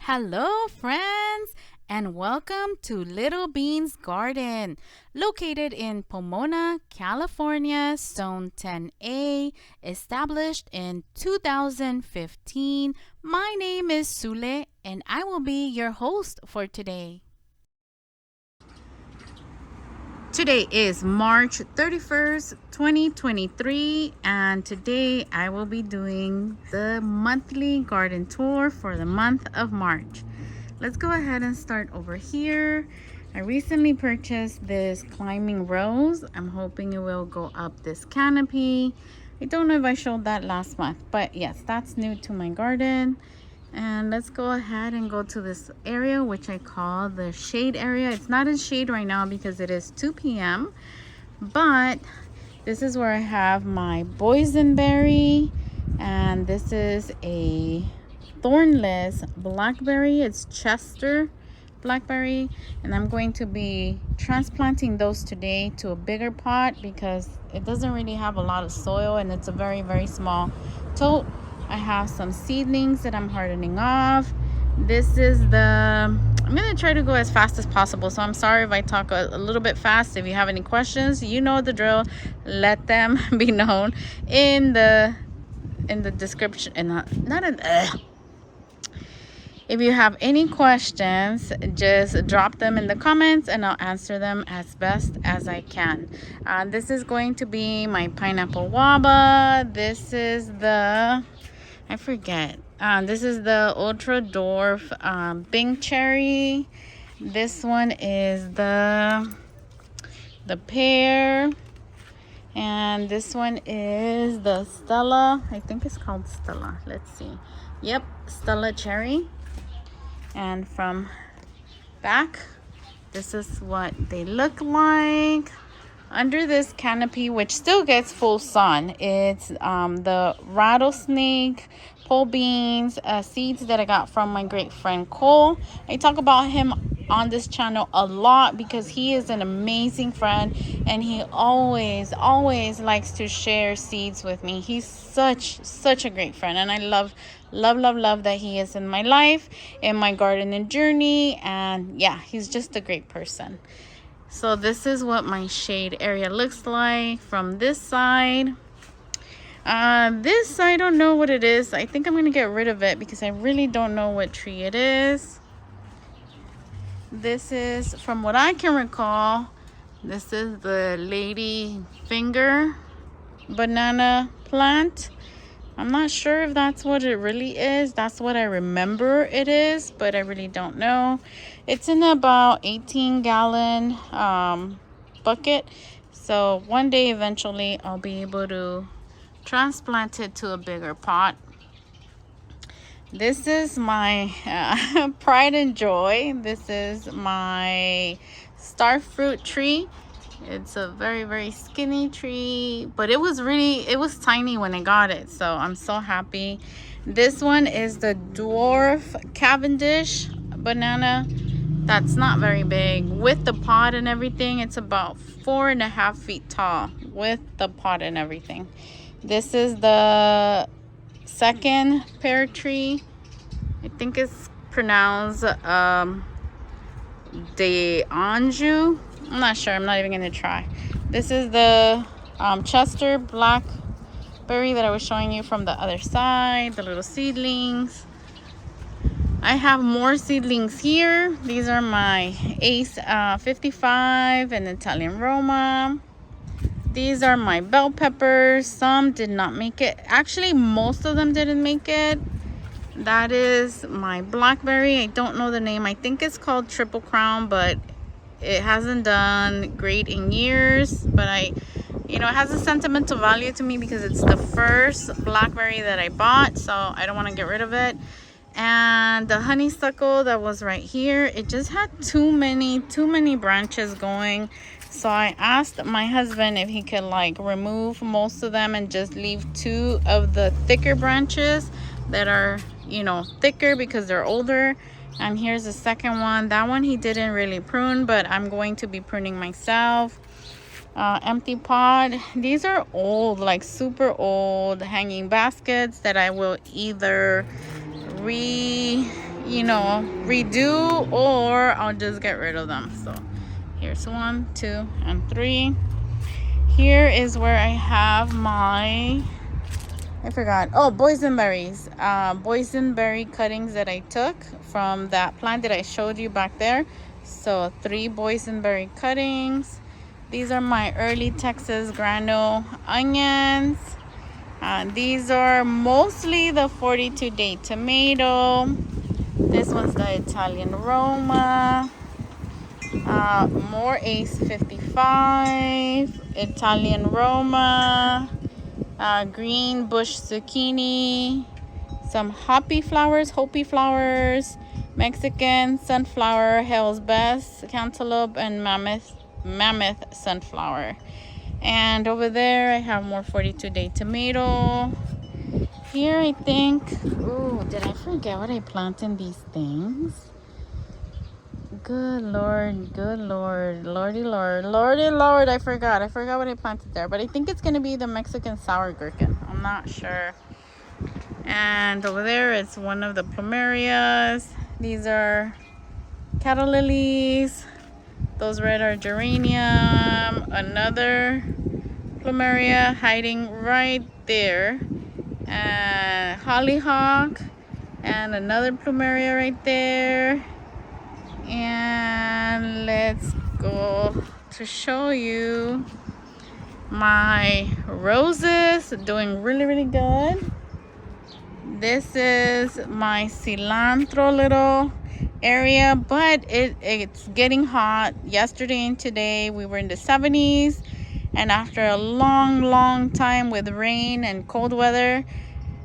Hello, friends, and welcome to Little Bean's Garden, located in Pomona, California, Zone 10A, established in 2015. My name is Sule, and I will be your host for today. Today is March 31st, 2023, and today I will be doing the monthly garden tour for the month of March. Let's go ahead and start over here. I recently purchased this climbing rose. I'm hoping it will go up this canopy. I don't know if I showed that last month, but yes, that's new to my garden. And let's go ahead and go to this area, which I call the shade area. It's not in shade right now because it is 2 p.m. But this is where I have my boysenberry. And this is a thornless blackberry. It's Chester blackberry. And I'm going to be transplanting those today to a bigger pot because it doesn't really have a lot of soil and it's a very, very small tote. I have some seedlings that I'm hardening off. This is I'm going to try to go as fast as possible. So I'm sorry if I talk a little bit fast. If you have any questions, you know the drill. Let them be known in the description. And if you have any questions, just drop them in the comments and I'll answer them as best as I can. This is going to be my pineapple waba. This is I forget. This is the Ultra Dwarf Bing Cherry. This one is the pear. And this one is the Stella. I think it's called Stella. Let's see. Yep, Stella Cherry. And from back, this is what they look like. Under this canopy, which still gets full sun, it's the rattlesnake pole beans seeds that I got from my great friend Cole. I talk about him on this channel a lot because he is an amazing friend and he always likes to share seeds with me. He's such a great friend, and I love that he is in my life, in my gardening journey, and yeah, he's just a great person. So this is what my shade area looks like from this side. This, I don't know what it is. I think I'm going to get rid of it because I really don't know what tree it is. This is, from what I can recall, this is the lady finger banana plant. I'm not sure if that's what it really is. That's what I remember it is, but I really don't know. It's in about 18-gallon bucket. So one day eventually I'll be able to transplant it to a bigger pot. This is my pride and joy. This is my star fruit tree. It's a very, very skinny tree, but it was tiny when I got it, so I'm so happy. This one is the dwarf Cavendish banana. That's not very big. With the pot and everything, it's about 4.5 feet tall with the pot and everything. This is the second pear tree. I think it's pronounced De Anjou. I'm not sure. I'm not even going to try. This is the Chester blackberry that I was showing you from the other side. The little seedlings. I have more seedlings here. These are my Ace 55 and Italian Roma. These are my bell peppers. Some did not make it. Actually, most of them didn't make it. That is my blackberry. I don't know the name. I think it's called Triple Crown, but it hasn't done great in years. But it has a sentimental value to me because it's the first blackberry that I bought, so I don't want to get rid of it. And the honeysuckle that was right here, it just had too many branches going. So I asked my husband if he could remove most of them and just leave 2 of the thicker branches that are, thicker because they're older. And here's the second one. That one he didn't really prune, but I'm going to be pruning myself. Empty pot. These are old, super old hanging baskets that I will either you know, redo, or I'll just get rid of them. So here's 1, 2, and 3. Here is where I have my, I forgot, oh, boysenberries. Boysenberry cuttings that I took from that plant that I showed you back there. So 3 boysenberry cuttings. These are my early Texas granule onions. These are mostly the 42-day tomato. This one's the Italian Roma. More Ace 55, Italian Roma, green bush zucchini, some hoppy flowers, Mexican sunflower, Hell's Best, cantaloupe, and mammoth sunflower. And over there I have more 42-day tomato. Here I think, ooh, did I forget what I planted in these things? Good Lord, Lordy Lord, I forgot what I planted there. But I think it's gonna be the Mexican sour gherkin. I'm not sure. And over there it's one of the plumerias. These are cattle lilies. Those red are geranium. Another plumeria hiding right there. And hollyhock. And another plumeria right there. And let's go to show you my roses doing really good. This is my cilantro little area, but it's getting hot. Yesterday and today we were in the 70s, and after a long time with rain and cold weather,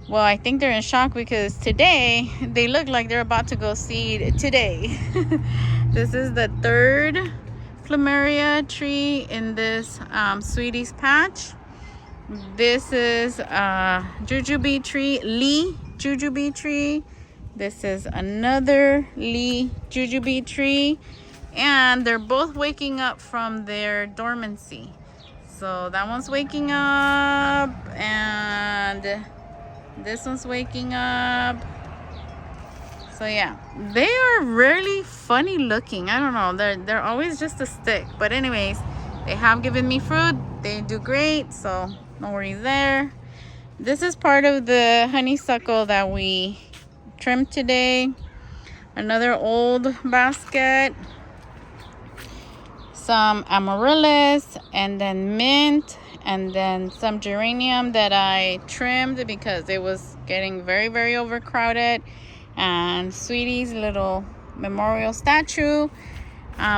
well, I think they're in shock because today they look like they're about to go seed today. This is the 3rd plumeria tree in this Sweeties patch. This is jujube tree, Lee jujube tree. This is another Lee jujube tree. And they're both waking up from their dormancy. So that one's waking up, and this one's waking up. So yeah, they are really funny looking. I don't know, they're always just a stick. But anyways, they have given me fruit. They do great, so no worries there. This is part of the honeysuckle that we trimmed today. Another old basket. Some amaryllis, and then mint, and then some geranium that I trimmed because it was getting very overcrowded. And Sweetie's little memorial statue.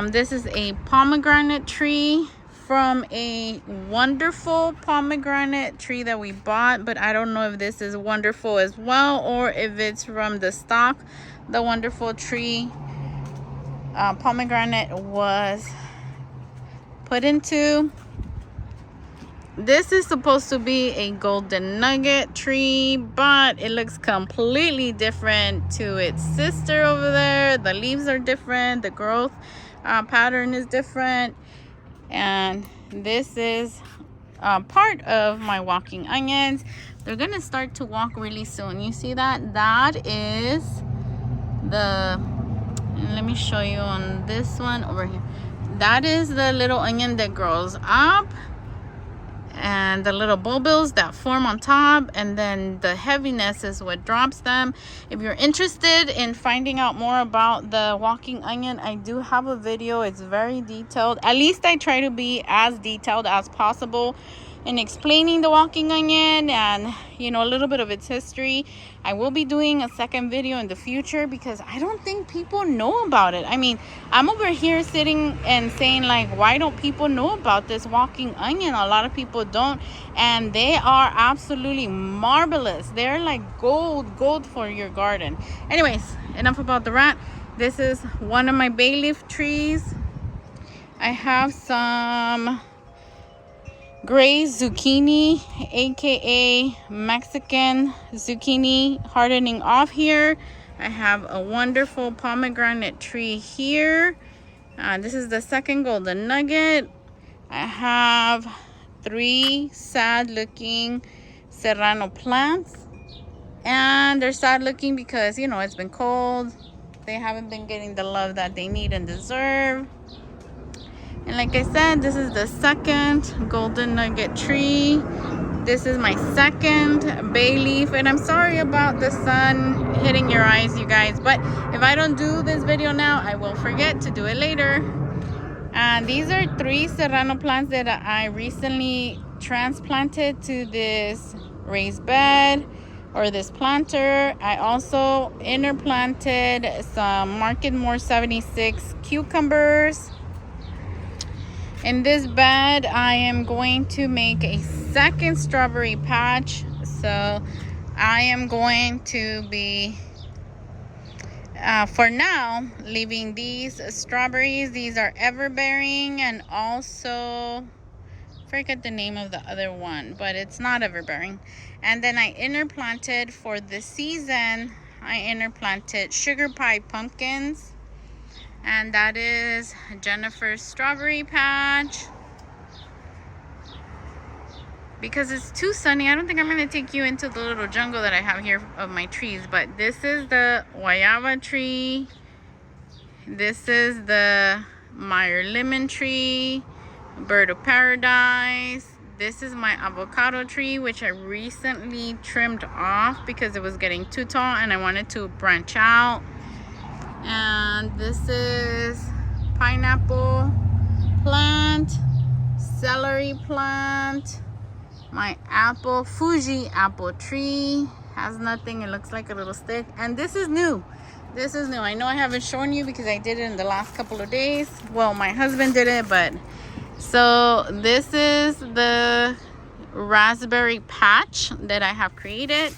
This is a pomegranate tree from a wonderful pomegranate tree that we bought, but I don't know if this is wonderful as well or if it's from the stock the wonderful tree pomegranate was put into. This is supposed to be a golden nugget tree, but it looks completely different to its sister over there. The leaves are different, the growth pattern is different. And this is part of my walking onions. They're gonna start to walk really soon. You see that? That is the, and let me show you on this one over here. That is the little onion that grows up, and the little bulbils that form on top, and then the heaviness is what drops them. If you're interested in finding out more about the walking onion, I do have a video. It's very detailed. At least I try to be as detailed as possible in explaining the walking onion and, you know, a little bit of its history. I will be doing a second video in the future because I don't think people know about it. I mean, I'm over here sitting and saying, like, why don't people know about this walking onion? A lot of people don't, and they are absolutely marvelous. They're like gold for your garden. Anyways, enough about the rat. This is one of my bay leaf trees. I have some gray zucchini, aka Mexican zucchini, hardening off here. I have a wonderful pomegranate tree here. This is the second golden nugget. I have 3 sad looking serrano plants, and they're sad looking because, you know, it's been cold. They haven't been getting the love that they need and deserve. And like I said, this is the second golden nugget tree. This is my second bay leaf, and I'm sorry about the sun hitting your eyes, you guys, but if I don't do this video now, I will forget to do it later. And these are 3 serrano plants that I recently transplanted to this raised bed or this planter. I also interplanted some Market More 76 cucumbers. In this bed, I am going to make a second strawberry patch. So I am going to be, for now, leaving these strawberries. These are everbearing, and also, forget the name of the other one, but it's not everbearing. And then I interplanted for the season, I interplanted sugar pie pumpkins. And that is Jennifer's strawberry patch. Because it's too sunny, I don't think I'm going to take you into the little jungle that I have here of my trees. But this is the guayaba tree. This is the Meyer lemon tree. Bird of paradise. This is my avocado tree, which I recently trimmed off because it was getting too tall and I wanted to branch out. And this is pineapple plant, celery plant, my apple, Fuji apple tree. Has nothing, it looks like a little stick. And this is new. This is new. I know I haven't shown you because I did it in the last couple of days. Well, my husband did it, but so this is the raspberry patch that I have created.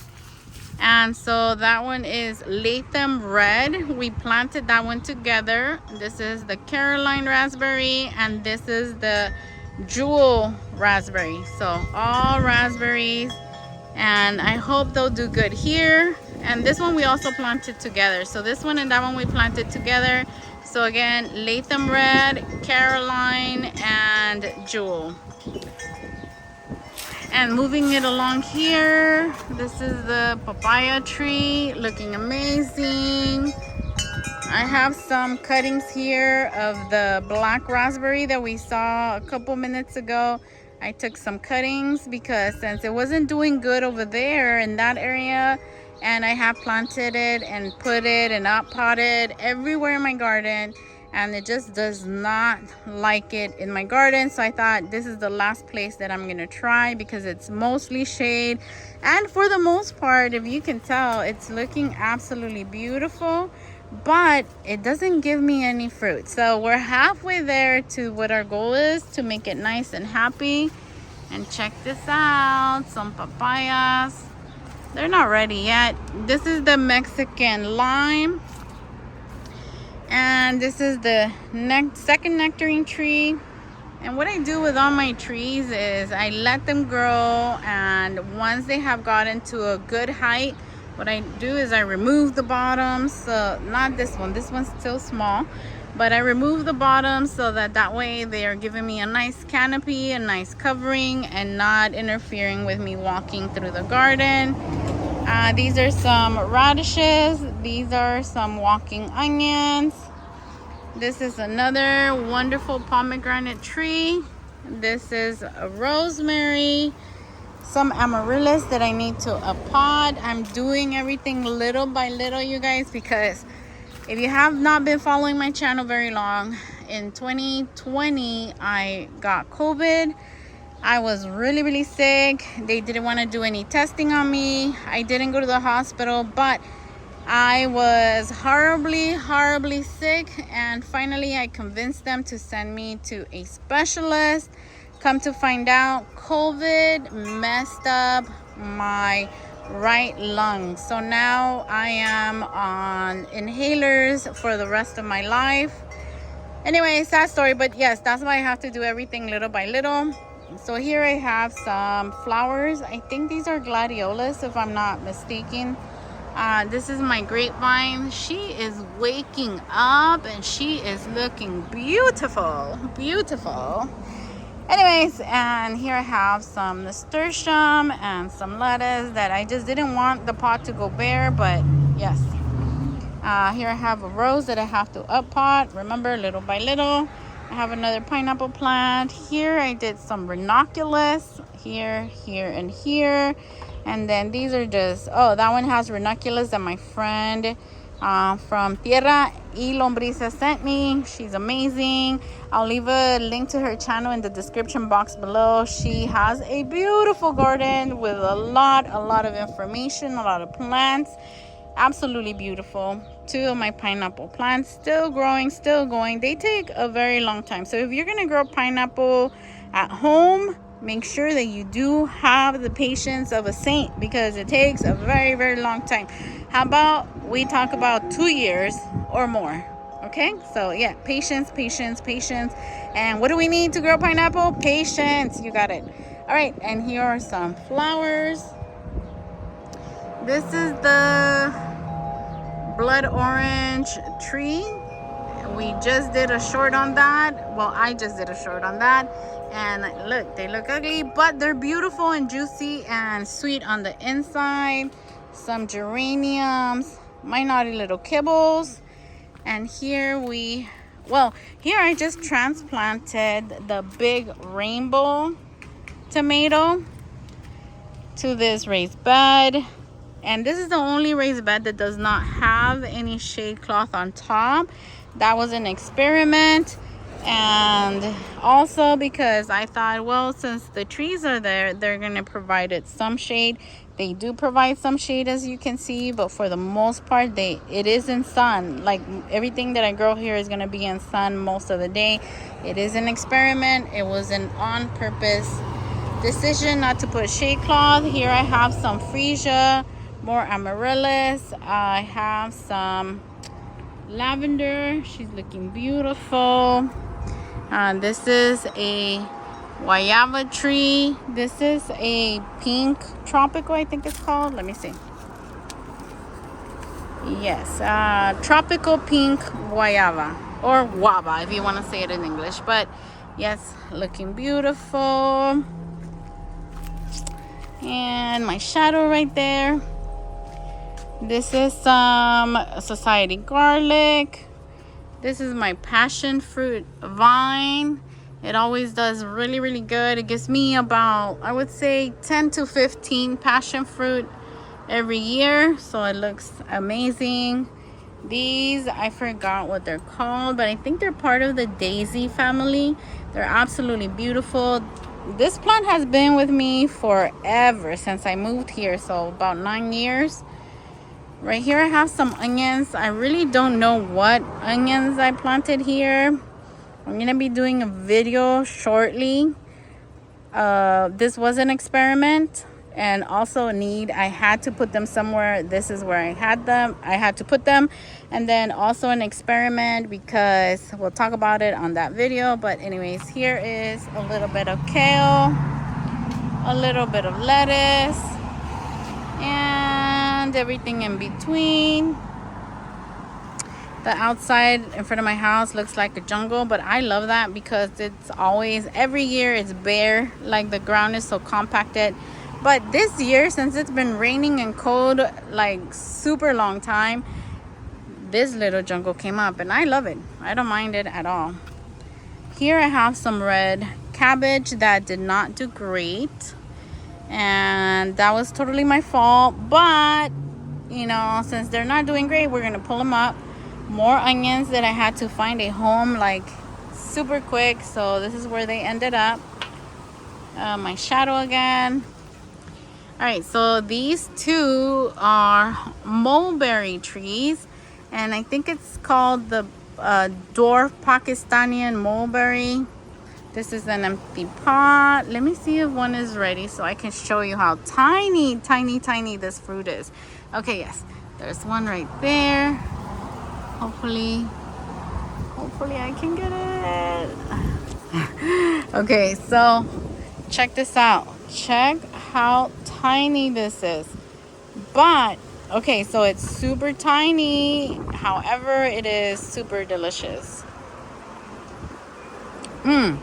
And so that one is Latham Red. We planted that one together. This is the Caroline raspberry, and this is the Jewel raspberry. So all raspberries, and I hope they'll do good here. And this one we also planted together. So this one and that one we planted together. So again, Latham Red, Caroline, and Jewel. And moving it along here, this is the papaya tree, looking amazing. I have some cuttings here of the black raspberry that we saw a couple minutes ago. I took some cuttings because since it wasn't doing good over there in that area, and I have planted it and put it and out potted everywhere in my garden, and it just does not like it in my garden. So I thought this is the last place that I'm gonna try because it's mostly shade, and for the most part, if you can tell, it's looking absolutely beautiful, but it doesn't give me any fruit. So we're halfway there to what our goal is, to make it nice and happy. And check this out, some papayas. They're not ready yet. This is the Mexican lime. And this is the second nectarine tree. And what I do with all my trees is I let them grow, and once they have gotten to a good height, what I do is I remove the bottoms. So not this one, this one's still small, but I remove the bottoms so that way they are giving me a nice canopy, a nice covering, and not interfering with me walking through the garden. These are some radishes. These are some walking onions. This is another wonderful pomegranate tree. This is a rosemary. Some amaryllis that I need to pot. I'm doing everything little by little, you guys, because if you have not been following my channel very long, in 2020 I got COVID. I was really sick. They didn't want to do any testing on me. I didn't go to the hospital, but I was horribly sick, and finally I convinced them to send me to a specialist. Come to find out, COVID messed up my right lung. So now I am on inhalers for the rest of my life. Anyway, sad story, but yes, that's why I have to do everything little by little. So here I have some flowers. I think these are gladiolas, if I'm not mistaken. This is my grapevine. She is waking up and she is looking beautiful. Anyways, and here I have some nasturtium and some lettuce that I just didn't want the pot to go bare, but yes. Here I have a rose that I have to up pot. Remember, little by little. I have another pineapple plant. Here I did some ranunculus. Here, and here. And then these are just, oh, that one has ranunculus that my friend from Tierra y Lombrices sent me. She's amazing. I'll leave a link to her channel in the description box below. She has a beautiful garden with a lot of information, a lot of plants. Absolutely beautiful. 2 of my pineapple plants still growing, still going. They take a very long time. So if you're going to grow pineapple at home, make sure that you do have the patience of a saint, because it takes a very long time. How about we talk about 2 years or more? Okay, so yeah, patience. And what do we need to grow pineapple? Patience. You got it. All right, and here are some flowers. This is the blood orange tree. We just did a short on that. Well, I just did a short on that. And look, they look ugly, but they're beautiful and juicy and sweet on the inside. Some geraniums, my naughty little kibbles. And here I just transplanted the big rainbow tomato to this raised bed. And this is the only raised bed that does not have any shade cloth on top. That was an experiment. And also because I thought, well, since the trees are there, they're going to provide it some shade. They do provide some shade, as you can see, but for the most part, it is in sun. Like everything that I grow here is going to be in sun most of the day. It is an experiment. It was an on-purpose decision not to put shade cloth. Here I have some freesia, more amaryllis. I have some lavender. She's looking beautiful. This is a guayaba tree. This is a pink tropical, I think it's called. Let me see. Yes, tropical pink guayaba, or guava if you want to say it in English. But yes, looking beautiful. And my shadow right there. This is some society garlic. This is my passion fruit vine. It always does really good. It gives me about, I would say, 10 to 15 passion fruit every year. So it looks amazing. These, I forgot what they're called, but I think they're part of the daisy family. They're absolutely beautiful. This plant has been with me forever, since I moved here, so about 9 years. Right here I have some onions. I really don't know what onions I planted here. I'm gonna be doing a video shortly. This was an experiment and also a need. I had to put them somewhere. This is where I had to put them. And then also an experiment, because we'll talk about it on that video. But anyways, here is a little bit of kale, a little bit of lettuce, and everything in between. The outside in front of my house looks like a jungle, but I love that because it's always, every year it's bare, like the ground is so compacted. But this year, since it's been raining and cold like super long time, this little jungle came up and I love it. I don't mind it at all. Here I have some red cabbage that did not do great, and that was totally my fault. But you know, since they're not doing great, we're gonna pull them up. More onions that I had to find a home like super quick, so this is where they ended up. My shadow again. All right, so these two are mulberry trees, and I think it's called the dwarf Pakistani mulberry. This is an empty pot. Let me see if one is ready so I can show you how tiny this fruit is. Okay, yes, there's one right there. Hopefully I can get it. Okay, so check this out. Check how tiny this is. But okay, so it's super tiny, however it is super delicious. I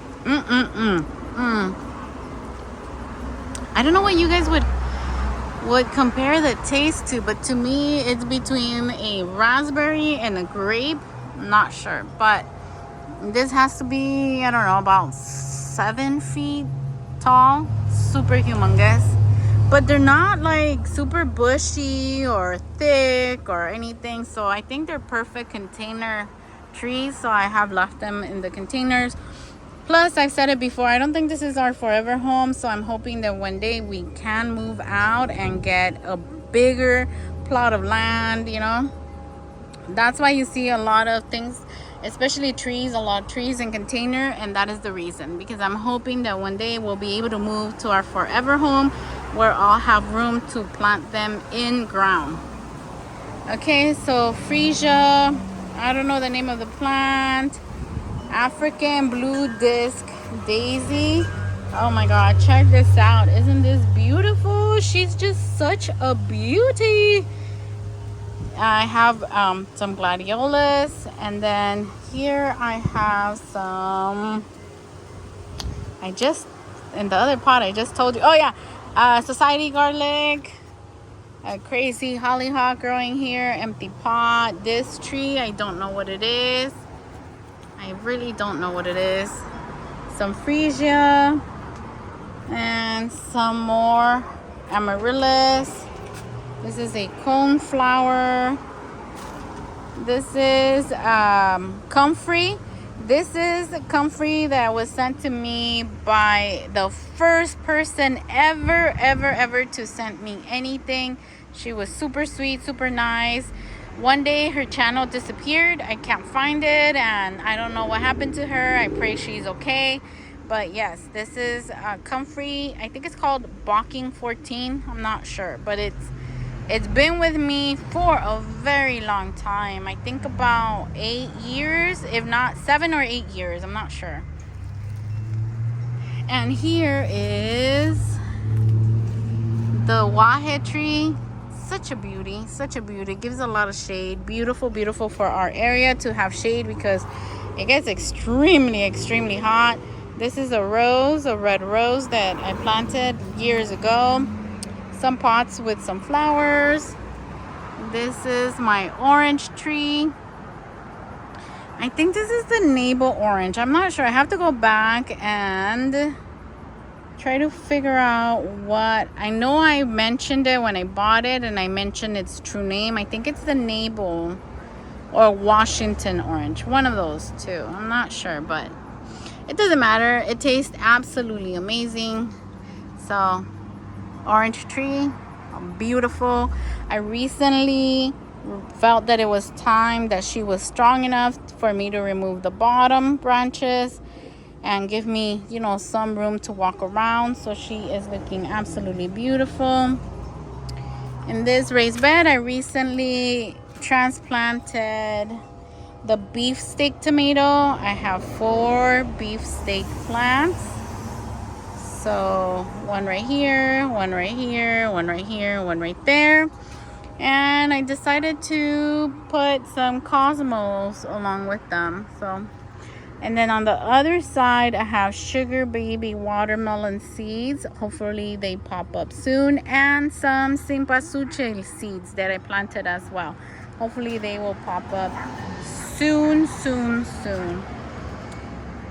don't know what you guys would would compare the taste to, but to me it's between a raspberry and a grape. I'm not sure, but this has to be, I don't know, about 7 feet tall. Super humongous, but they're not like super bushy or thick or anything, so I think they're perfect container trees, so I have left them in the containers. Plus, I've said it before, I don't think this is our forever home, so I'm hoping that one day we can move out and get a bigger plot of land, you know. That's why you see a lot of things, especially trees, a lot of trees in container, and that is the reason, because I'm hoping that one day we'll be able to move to our forever home where I'll have room to plant them in ground. Okay, so freesia, I don't know the name of the plant. African blue disc daisy. Oh my god, check this out. Isn't this beautiful? She's just such a beauty. I have some gladiolas, and then here I have some, in the other pot I just told you, oh yeah, society garlic, a crazy hollyhock growing here, empty pot. This tree, I don't know what it is. I really don't know what it is. Some freesia and some more amaryllis. This is a coneflower. This is comfrey. This is comfrey that was sent to me by the first person ever to send me anything. She was super sweet, super nice. One day her channel disappeared. I can't find it, and I don't know what happened to her. I pray she's okay. But yes, this is comfrey. I think it's called Balking 14. I'm not sure, but it's been with me for a very long time. I think about 8 years, if not 7 or 8 years. I'm not sure. And here is the wahe tree. Such a beauty, such a beauty. Gives a lot of shade. Beautiful, beautiful for our area to have shade, because it gets extremely hot. This is a rose, a red rose that I planted years ago. Some pots with some flowers. This is my orange tree. I think this is the navel orange. I'm not sure. I have to go back and try to figure out what. I know I mentioned it when I bought it, and I mentioned its true name. I think it's the navel or Washington orange. One of those two. I'm not sure, but it doesn't matter. It tastes absolutely amazing. So, orange tree, beautiful. I recently felt that it was time that she was strong enough for me to remove the bottom branches and give me, you know, some room to walk around. So she is looking absolutely beautiful. In this raised bed, I recently transplanted the beefsteak tomato. I have 4 beefsteak plants. So one right here, one right here, one right here, one right there. And I decided to put some cosmos along with them. So, and then on the other side, I have sugar baby watermelon seeds. Hopefully they pop up soon. And some cempasúchil seeds that I planted as well. Hopefully they will pop up soon.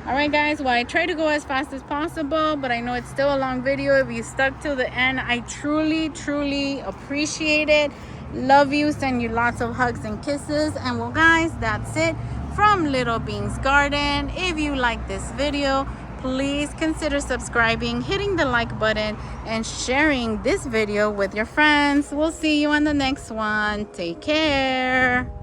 All right, guys. Well, I try to go as fast as possible, but I know it's still a long video. If you stuck till the end, I truly appreciate it. Love you. Send you lots of hugs and kisses. And well, guys, that's it from Little Beans Garden. If you like this video, please consider subscribing, hitting the like button, and sharing this video with your friends. We'll see you on the next one. Take care.